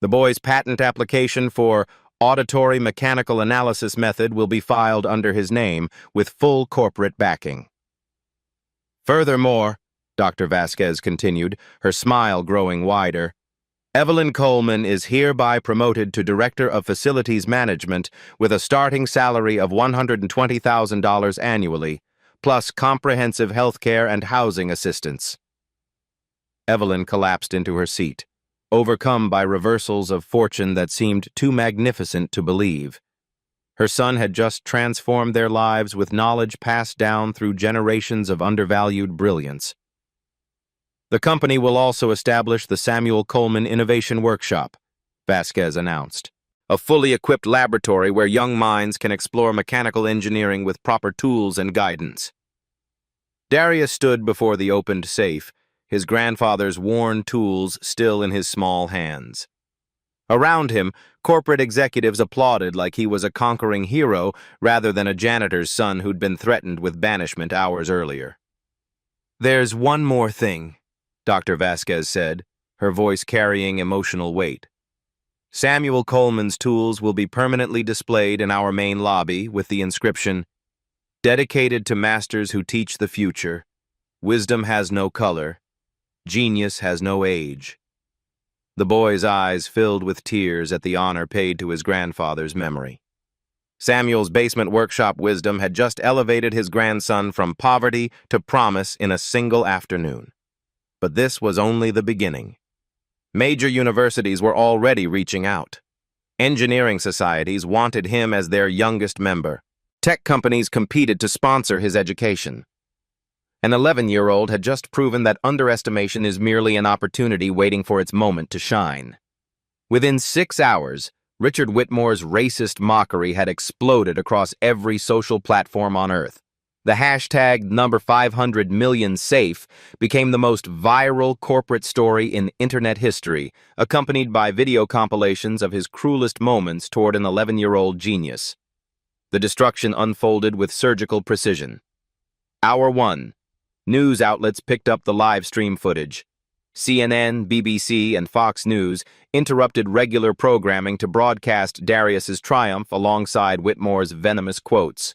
The boy's patent application for auditory mechanical analysis method will be filed under his name with full corporate backing." "Furthermore," Dr. Vasquez continued, her smile growing wider, Evelyn Coleman is hereby promoted to Director of Facilities Management with a starting salary of $120,000 annually, plus comprehensive health care and housing assistance. Evelyn collapsed into her seat, overcome by reversals of fortune that seemed too magnificent to believe. Her son had just transformed their lives with knowledge passed down through generations of undervalued brilliance. The company will also establish the Samuel Coleman Innovation Workshop, Vasquez announced, a fully equipped laboratory where young minds can explore mechanical engineering with proper tools and guidance. Darius stood before the opened safe, his grandfather's worn tools still in his small hands. Around him, corporate executives applauded like he was a conquering hero rather than a janitor's son who'd been threatened with banishment hours earlier. "There's one more thing," Dr. Vasquez said, her voice carrying emotional weight. "Samuel Coleman's tools will be permanently displayed in our main lobby with the inscription, 'Dedicated to masters who teach the future. Wisdom has no color. Genius has no age.'" The boy's eyes filled with tears at the honor paid to his grandfather's memory. Samuel's basement workshop wisdom had just elevated his grandson from poverty to promise in a single afternoon. But this was only the beginning. Major universities were already reaching out. Engineering societies wanted him as their youngest member. Tech companies competed to sponsor his education. An 11-year-old had just proven that underestimation is merely an opportunity waiting for its moment to shine. Within 6 hours, Richard Whitmore's racist mockery had exploded across every social platform on Earth. The hashtag number 500 million safe became the most viral corporate story in internet history, accompanied by video compilations of his cruelest moments toward an 11-year-old genius. The destruction unfolded with surgical precision. Hour 1. News outlets picked up the live stream footage. CNN, BBC, and Fox News interrupted regular programming to broadcast Darius's triumph alongside Whitmore's venomous quotes.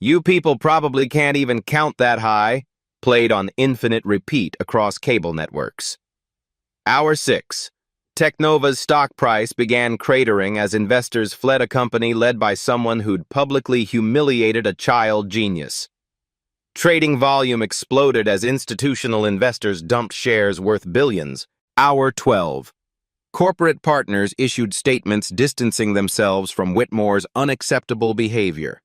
"You people probably can't even count that high," played on infinite repeat across cable networks. Hour 6. Technova's stock price began cratering as investors fled a company led by someone who'd publicly humiliated a child genius. Trading volume exploded as institutional investors dumped shares worth billions. Hour 12. Corporate partners issued statements distancing themselves from Whitmore's unacceptable behavior.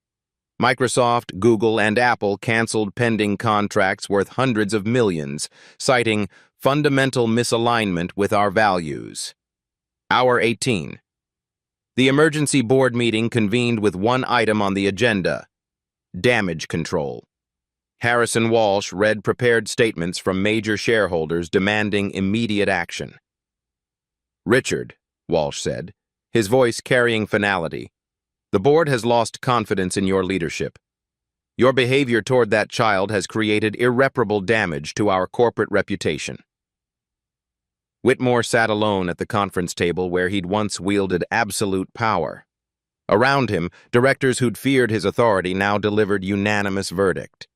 Microsoft, Google, and Apple canceled pending contracts worth hundreds of millions, citing fundamental misalignment with our values. Hour 18. The emergency board meeting convened with one item on the agenda: damage control. Harrison Walsh read prepared statements from major shareholders demanding immediate action. "Richard," Walsh said, his voice carrying finality, "the board has lost confidence in your leadership. Your behavior toward that child has created irreparable damage to our corporate reputation." Whitmore sat alone at the conference table where he'd once wielded absolute power. Around him, directors who'd feared his authority now delivered unanimous verdict.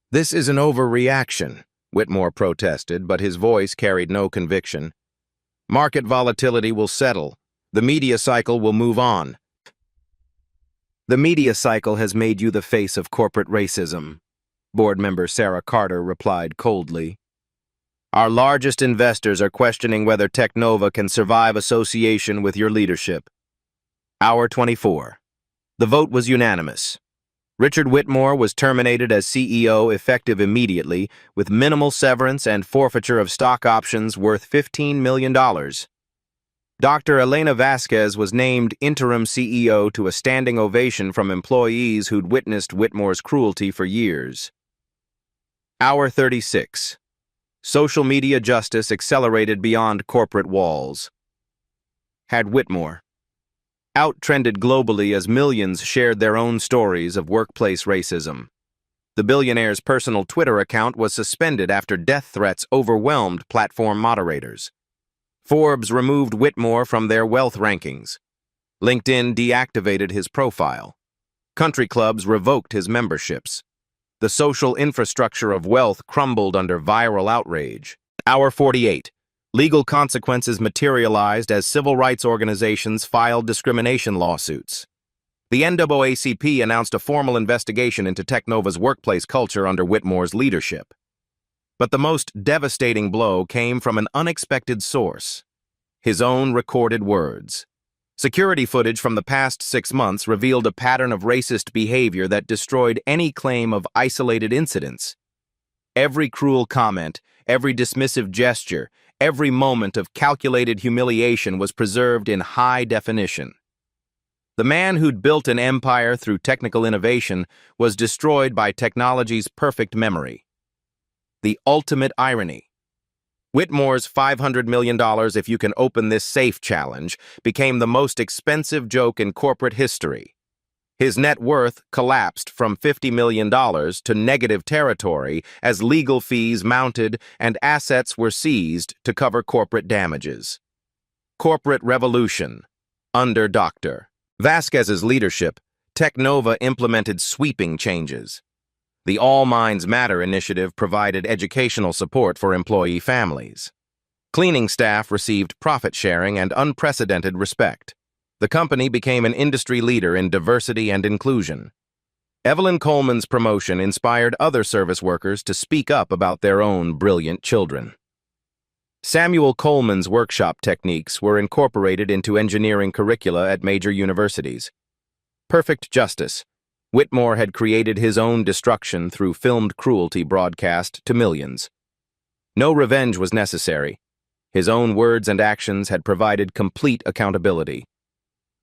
"This is an overreaction," Whitmore protested, but his voice carried no conviction. "Market volatility will settle. The media cycle will move on." "The media cycle has made you the face of corporate racism," board member Sarah Carter replied coldly. "Our largest investors are questioning whether Technova can survive association with your leadership." Hour 24. The vote was unanimous. Richard Whitmore was terminated as CEO effective immediately, with minimal severance and forfeiture of stock options worth $15 million. Dr. Elena Vasquez was named interim CEO to a standing ovation from employees who'd witnessed Whitmore's cruelty for years. Hour 36. Social media justice accelerated beyond corporate walls. Had Whitmore outtrended globally as millions shared their own stories of workplace racism. The billionaire's personal Twitter account was suspended after death threats overwhelmed platform moderators. Forbes removed Whitmore from their wealth rankings. LinkedIn deactivated his profile. Country clubs revoked his memberships. The social infrastructure of wealth crumbled under viral outrage. Hour 48. Legal consequences materialized as civil rights organizations filed discrimination lawsuits. The NAACP announced a formal investigation into Technova's workplace culture under Whitmore's leadership. But the most devastating blow came from an unexpected source: his own recorded words. Security footage from the past 6 months revealed a pattern of racist behavior that destroyed any claim of isolated incidents. Every cruel comment, every dismissive gesture, every moment of calculated humiliation was preserved in high definition. The man who'd built an empire through technical innovation was destroyed by technology's perfect memory. The ultimate irony. Whitmore's $500 million if you can open this safe challenge became the most expensive joke in corporate history. His net worth collapsed from $50 million to negative territory as legal fees mounted and assets were seized to cover corporate damages. Corporate revolution. Under Dr. Vasquez's leadership, Technova implemented sweeping changes. The All Minds Matter initiative provided educational support for employee families. Cleaning staff received profit sharing and unprecedented respect. The company became an industry leader in diversity and inclusion. Evelyn Coleman's promotion inspired other service workers to speak up about their own brilliant children. Samuel Coleman's workshop techniques were incorporated into engineering curricula at major universities. Perfect justice. Whitmore had created his own destruction through filmed cruelty broadcast to millions. No revenge was necessary. His own words and actions had provided complete accountability.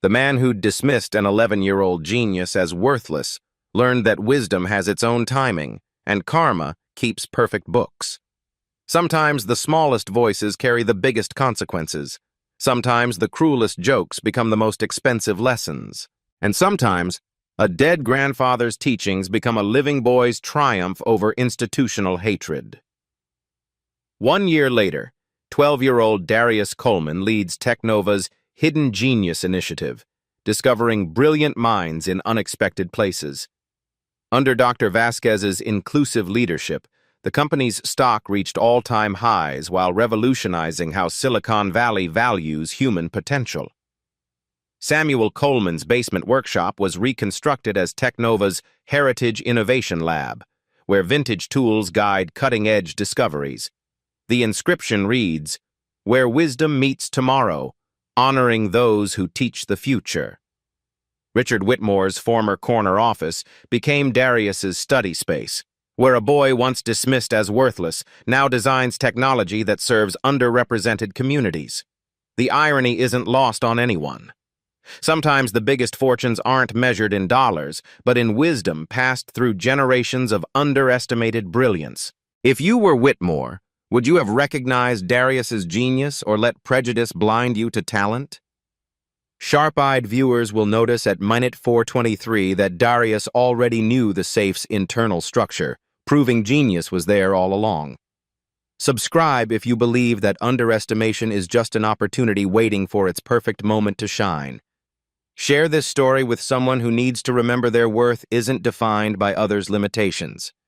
The man who'd dismissed an 11-year-old genius as worthless learned that wisdom has its own timing, and karma keeps perfect books. Sometimes the smallest voices carry the biggest consequences. Sometimes the cruelest jokes become the most expensive lessons. And sometimes a dead grandfather's teachings become a living boy's triumph over institutional hatred. 1 year later, 12-year-old Darius Coleman leads Technova's Hidden Genius initiative, discovering brilliant minds in unexpected places. Under Dr. Vasquez's inclusive leadership, the company's stock reached all-time highs while revolutionizing how Silicon Valley values human potential. Samuel Coleman's basement workshop was reconstructed as Technova's Heritage Innovation Lab, where vintage tools guide cutting-edge discoveries. The inscription reads, "Where wisdom meets tomorrow, honoring those who teach the future." Richard Whitmore's former corner office became Darius's study space, where a boy once dismissed as worthless now designs technology that serves underrepresented communities. The irony isn't lost on anyone. Sometimes the biggest fortunes aren't measured in dollars, but in wisdom passed through generations of underestimated brilliance. If you were Whitmore, would you have recognized Darius's genius or let prejudice blind you to talent? Sharp-eyed viewers will notice at minute 423 that Darius already knew the safe's internal structure, proving genius was there all along. Subscribe if you believe that underestimation is just an opportunity waiting for its perfect moment to shine. Share this story with someone who needs to remember their worth isn't defined by others' limitations.